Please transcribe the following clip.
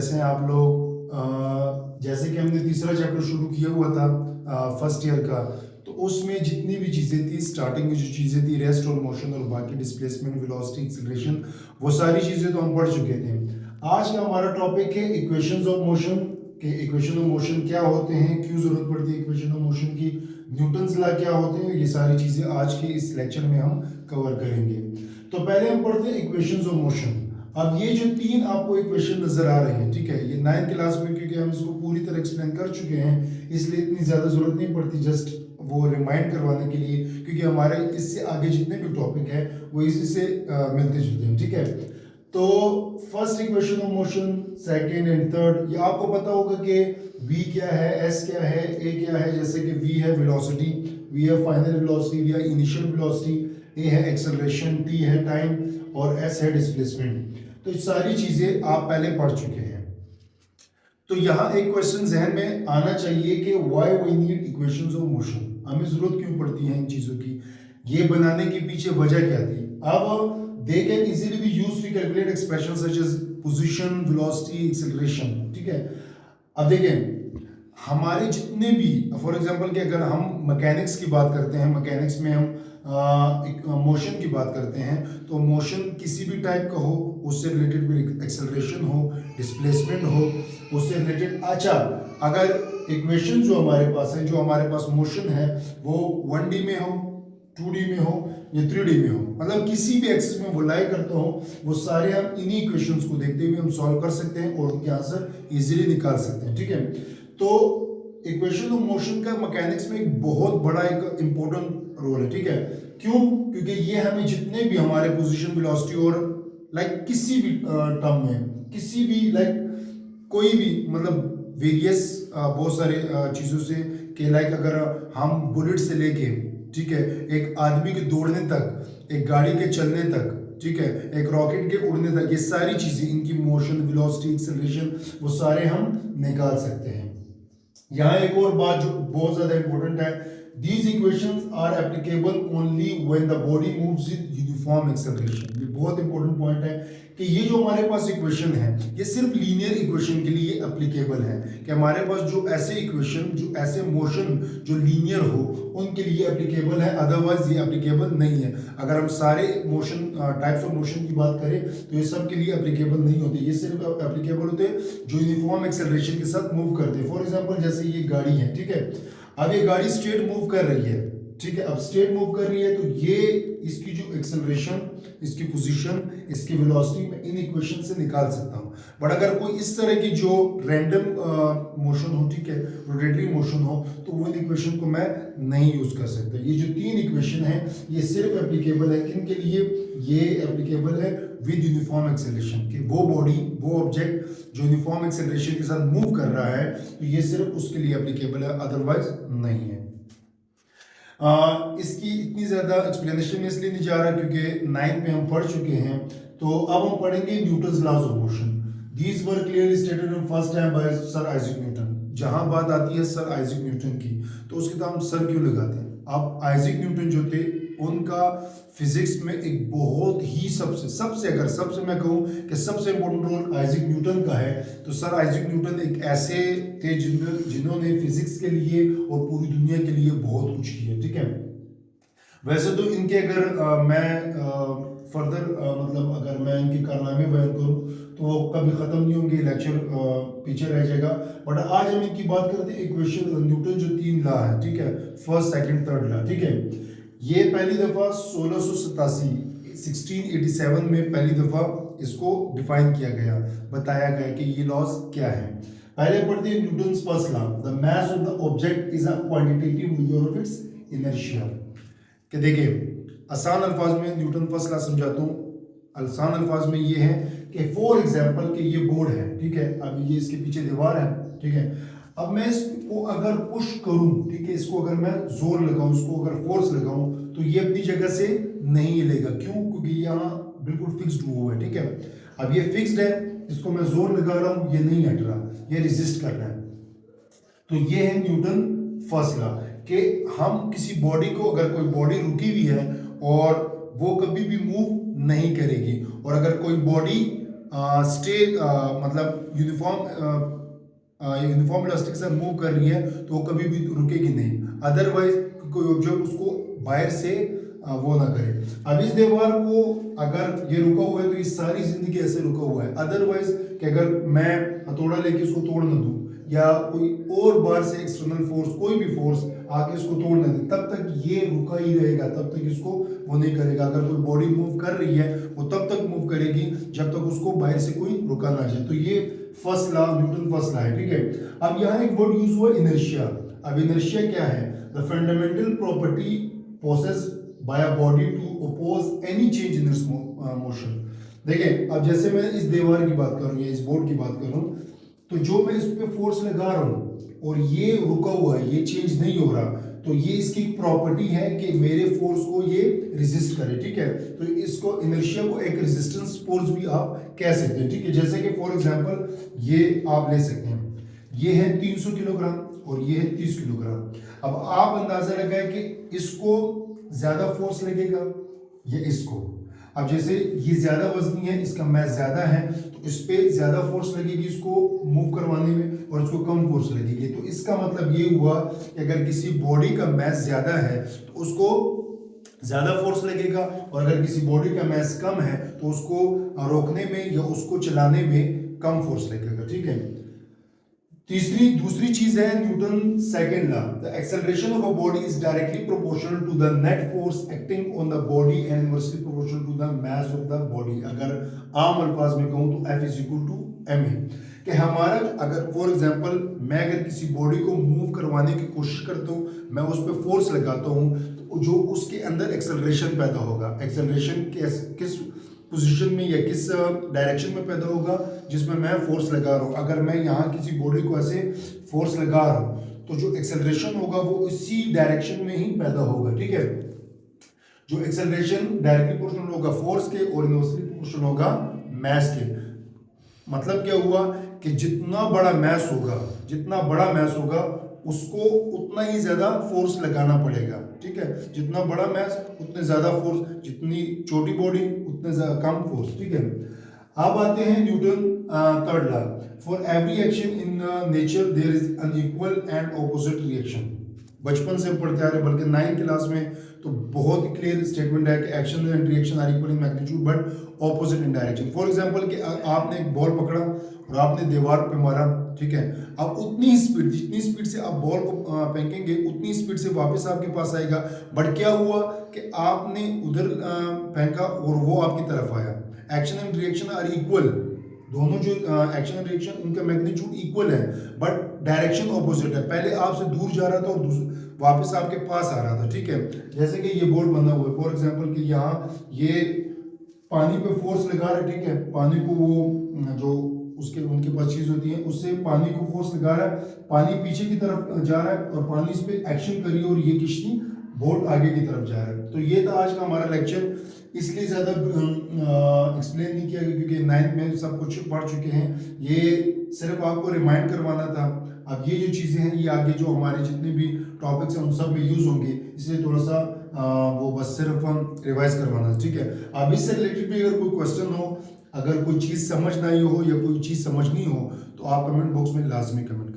कैसे हैं आप लोग। जैसे कि हमने तीसरा चैप्टर शुरू किया हुआ था फर्स्ट ईयर का, तो उसमें जितनी भी चीज़ें थी, स्टार्टिंग में जो चीज़ें थी, रेस्ट और मोशन और बाकी डिस्प्लेसमेंट, वेलोसिटी, एक्सीलरेशन, वो सारी चीज़ें तो हम पढ़ चुके थे। आज का हमारा टॉपिक है इक्वेशंस ऑफ मोशन के। इक्वेशन ऑफ मोशन क्या होते हैं, क्यों जरूरत पड़ती है इक्वेशन ऑफ मोशन की, न्यूटन्स लॉ क्या होते हैं, ये सारी चीज़ें आज के इस लेक्चर में हम कवर करेंगे। तो पहले हम पढ़ते हैं इक्वेशंस ऑफ मोशन। अब ये जो तीन आपको इक्वेशन नजर आ रहे हैं, ठीक है, ये 9th क्लास में क्योंकि हम इसको पूरी तरह एक्सप्लेन कर चुके हैं, इसलिए इतनी ज़्यादा ज़रूरत नहीं पड़ती, जस्ट वो रिमाइंड करवाने के लिए, क्योंकि हमारे इससे आगे जितने भी टॉपिक है वो इसी से मिलते जुलते हैं, ठीक है। तो first equation of motion, second and third, ये आपको पता होगा कि v क्या है, s क्या है, a क्या है। जैसे कि v है वेलोसिटी, v है फाइनल वेलोसिटी या इनिशियल वेलोसिटी, a है एक्सेलरेशन, t है टाइम और s है डिस्प्लेसमेंट। तो ये सारी चीजें आप पहले पढ़ चुके हैं। तो यहाँ एक क्वेश्चन जहन में आना चाहिए कि why we need equations of motion, हमें जरूरत क्यों पड़ती है इन चीजों की, ये बनाने के पीछे वजह क्या थी। अब they can easily be used to calculate expressions such as position, velocity, acceleration, ठीक है। अब देखें, हमारे जितने भी, फॉर एग्जांपल कि अगर हम मैकेनिक्स की बात करते हैं, मैकेनिक्स में हम मोशन की बात करते हैं, तो मोशन किसी भी टाइप का हो, उससे रिलेटेड भी एक्सेलरेशन हो, डिस्प्लेसमेंट हो, उससे रिलेटेड। अच्छा, अगर इक्वेशन जो हमारे पास है, जो हमारे पास मोशन है, वो 1D में हो, 2D में हो या 3D में हो, मतलब किसी भी एक्सिस में वो लाई करता हो, वो सारे हम इन्हीं इक्वेशंस को देखते हुए हम सॉल्व कर सकते हैं और उनके आंसर इजीली निकाल सकते हैं, ठीक है। तो इक्वेशन ऑफ मोशन का मैकेनिक्स में एक बहुत बड़ा एक इंपॉर्टेंट रोल है, ठीक है। क्यों? क्योंकि ये हमें जितने भी हमारे पोजीशन, वेलोसिटी और किसी भी टर्म में, किसी भी कोई भी, मतलब वेरियस बहुत सारे चीज़ों से, कि अगर हम बुलेट से लेके, ठीक है, एक आदमी के दौड़ने तक, एक गाड़ी के चलने तक, ठीक है, एक रॉकेट के उड़ने तक, ये सारी चीज़ें, इनकी मोशन, वेलोसिटी, एक्सेलरेशन, वो सारे हम निकाल सकते हैं। यहाँ एक और बात जो बहुत ज़्यादा इंपॉर्टेंट है, these equations are applicable only when the body moves in uniform acceleration। ये बहुत इंपॉर्टेंट पॉइंट है कि ये जो हमारे पास इक्वेशन है, ये सिर्फ लीनियर इक्वेशन के लिए एप्लीकेबल है, कि हमारे पास जो ऐसे इक्वेशन, जो ऐसे मोशन जो लीनियर हो, उनके लिए एप्लीकेबल है, अदरवाइज ये एप्लीकेबल नहीं है। अगर हम सारे मोशन, टाइप्स ऑफ मोशन की बात करें, तो ये सब के लिए एप्लीकेबल नहीं होते, ये सिर्फ एप्लीकेबल होते हैं जो यूनिफॉर्म एक्सेलरेशन के साथ मूव करते हैं। फॉर एग्जाम्पल, जैसे ये गाड़ी है, ठीक है, अब ये गाड़ी स्ट्रेट मूव कर रही है, ठीक है, अब स्ट्रेट मूव कर रही है, तो ये इसकी जो एक्सेलरेशन, इसकी पोजीशन, इसकी वेलोसिटी मैं इन इक्वेशन से निकाल सकता हूं। बट अगर कोई इस तरह की जो रैंडम मोशन हो, ठीक है, रोटेटरी मोशन हो, तो वो इन इक्वेशन को मैं नहीं यूज कर सकता। ये जो तीन इक्वेशन है, ये सिर्फ एप्लीकेबल है किन के लिए, ये एप्लीकेबल है विद यूनिफॉर्म एक्सेलरेशन, कि वो बॉडी, वो ऑब्जेक्ट जो यूनिफॉर्म एक्सेलरेशन के साथ मूव कर रहा है, तो ये सिर्फ उसके लिए एप्लीकेबल है, अदरवाइज नहीं है। इसकी इतनी ज़्यादा एक्सप्लेनेशन में इसलिए नहीं जा रहा क्योंकि 9th में हम पढ़ चुके हैं। तो अब हम पढ़ेंगे Newton's laws of motion. These were clearly stated in first time by sir Isaac Newton. जहां बात आती है सर आइजैक न्यूटन की, तो उसके तो हम सर क्यों लगाते हैं। अब आइजैक न्यूटन जो थे, उनका फिजिक्स में एक बहुत ही सबसे मैं कहूँ कि सबसे इंपॉर्टेंट रोल आइजैक न्यूटन का है। तो सर आइजैक न्यूटन एक ऐसे थे जिन्होंने फिजिक्स के लिए और पूरी दुनिया के लिए बहुत कुछ किया, ठीक है। वैसे तो इनके अगर मैं फर्दर मतलब अगर मैं इनके कारनामे बयान करूँ तो वो कभी ख़त्म नहीं होंगे, लेक्चर पीछे रह जाएगा। बट आज हम इनकी बात करते हैं इक्वेशन, न्यूटन जो तीन लॉ है, ठीक है, फर्स्ट, सेकंड, थर्ड लॉ, ठीक है। ये पहली दफ़ा 1687 में पहली दफ़ा इसको डिफाइन किया गया, बताया गया कि ये लॉज क्या है। पहले पढ़ते हैं Newton's first law, the mass of the object is a quantitative measure of its inertia. कि देखिए, आसान अल्फाज में न्यूटन फर्स्ट लॉ समझाता हूँ। आसान अल्फाज में ये है कि फॉर एग्जाम्पल कि ये बोर्ड है, ठीक है, अब ये इसके पीछे दीवार है, ठीक है, अब मैं इसको अगर पुश करूं, ठीक है, इसको अगर मैं जोर लगाऊं, इसको अगर फोर्स लगाऊं, तो ये अपनी जगह से नहीं हिलेगा। क्यों? क्योंकि यहाँ बिल्कुल फिक्स्ड हुआ है, ठीक है। अब ये फिक्स्ड है, इसको मैं जोर लगा रहा हूं, ये नहीं हट रहा, ये रेजिस्ट कर रहा है। तो ये है न्यूटन फर्स्ट लॉ, कि हम किसी बॉडी को, अगर कोई बॉडी रुकी हुई है और वो कभी भी मूव नहीं करेगी, और अगर कोई बॉडी स्टे मतलब यूनिफॉर्म वेलोसिटी के साथ मूव कर रही है तो वो कभी भी रुकेगी नहीं, अदरवाइज कोई ऑब्जेक्ट उसको बाहर से वो ना करे। अब इस दीवार को अगर ये रुका हुआ है तो ये सारी जिंदगी ऐसे रुका हुआ है, अदरवाइज कि अगर मैं हथौड़ा लेके इसको तोड़ ना दूं या कोई और बाहर से एक्सटर्नल फोर्स कोई भी फोर्स आके इसको तोड़ ना दे, तब तक ये रुका ही रहेगा, तब तक इसको वो नहीं करेगा। अगर कोई बॉडी मूव कर रही है वो तब तक मूव करेगी जब तक उसको बाहर से कोई रुका ना जाए। तो ये first law, Newton first law है, ठीक है। अब यहाँ एक वर्ड यूज हुआ इनर्शिया। अब इनर्शिया क्या है? The fundamental property possessed by a body to oppose any change in its motion. देखिए अब जैसे मैं इस दीवार की बात करूं या इस बोर्ड की बात करूं, तो जो मैं इस पे फोर्स लगा रहा हूं और ये रुका हुआ है, ये चेंज नहीं हो रहा, तो ये इसकी प्रॉपर्टी है कि मेरे फोर्स को ये रेजिस्ट करे, ठीक है। तो इसको इनर्शिया को एक रेजिस्टेंस फोर्स भी आप कह सकते हैं, ठीक है। जैसे कि फॉर एग्जांपल ये आप ले सकते हैं, ये है 300 किलोग्राम और ये है 30 किलोग्राम। अब आप अंदाजा लगाएं कि इसको ज्यादा फोर्स लगेगा या इसको। अब जैसे ये ज्यादा वजनी है, इसका मास ज्यादा है, तो इस पे ज्यादा फोर्स लगेगी इसको मूव करवाने में और इसको कम फोर्स लगेगी। तो इसका मतलब ये हुआ कि अगर किसी बॉडी का मास ज्यादा है तो उसको ज्यादा फोर्स लगेगा, और अगर किसी बॉडी का मास कम है तो उसको रोकने में या उसको चलाने में कम फोर्स लगेगा, ठीक है। दूसरी चीज है Newton second law. The acceleration of a body is directly proportional to the net force acting on the body and inversely proportional to the mass of the body. अगर आम अल्फाज में कहूं तो F is equal to ma, कि हमारा अगर for example मैं अगर किसी बॉडी को मूव करवाने की कोशिश करता हूं, मैं उस पर फोर्स लगाता हूं, तो जो उसके अंदर एक्सेलरेशन पैदा होगा, एक्सेलरेशन किस पोजीशन में या किस डायरेक्शन में पैदा होगा जिसमें मैं फोर्स लगा रहा हूँ। अगर मैं यहाँ किसी बॉडी को ऐसे फोर्स लगा रहा हूँ तो जो एक्सेलरेशन होगा वो इसी डायरेक्शन में ही पैदा होगा, ठीक है। जो एक्सेलरेशन डायरेक्टली प्रोपोर्शनल होगा फोर्स के और इनवर्सली प्रोपोर्शनल होगा मास के। मतलब क्या हुआ कि जितना बड़ा मास होगा उसको उतना ही ज्यादा फोर्स लगाना पड़ेगा, ठीक है। जितना बड़ा मास उतने ज्यादा फोर्स, जितनी छोटी बॉडी उतने कम फोर्स, ठीक है। अब आते हैं Newton third law. For every action in nature there is an equal and opposite reaction. बचपन से पढ़ते आ रहे, बल्कि 9th क्लास में तो बहुत ही क्लियर स्टेटमेंट है कि action and reaction are equal in magnitude but opposite in direction. For example कि आपने एक बॉल पकड़ा और आपने दीवार पे मारा, ठीक है। अब उतनी स्पीड, जितनी स्पीड से आप बॉल को फेंकेंगे उतनी स्पीड से वापस आपके पास आएगा। बट क्या हुआ कि आपने उधर फेंका और वो आपकी तरफ आया। Action and reaction are equal, दोनों जो एक्शन एंड रिएक्शन उनका मैग्नीट्यूड इक्वल है बट डायरेक्शन ऑपोजिट है। पहले आपसे दूर जा रहा था और वापस आपके पास आ रहा था, ठीक है। जैसे कि ये बोर्ड बना हुआ है, फॉर एग्जांपल कि यहाँ ये पानी पे फोर्स लगा रहा है, ठीक है। पानी को वो जो उसके उनके पास चीज होती है उससे पानी को फोर्स लगा रहा है, पानी पीछे की तरफ जा रहा है और पानी इस पे एक्शन करी और ये किश्ती बोट आगे की तरफ जा रहा है। तो ये था आज का हमारा लेक्चर। इसलिए ज़्यादा एक्सप्लेन नहीं किया क्योंकि 9th में सब कुछ पढ़ चुके हैं। ये सिर्फ आपको रिमाइंड करवाना था। अब ये जो चीज़ें हैं ये आगे जो हमारे जितने भी टॉपिक्स हैं उन सब में यूज़ होंगे, इसलिए थोड़ा सा वो बस सिर्फ रिवाइज करवाना है, ठीक है। अब इससे रिलेटेड भी अगर कोई क्वेश्चन हो, अगर कोई चीज़ समझ ना आई हो या कोई चीज़ समझनी हो तो आप कमेंट बॉक्स में लाजमी कमेंट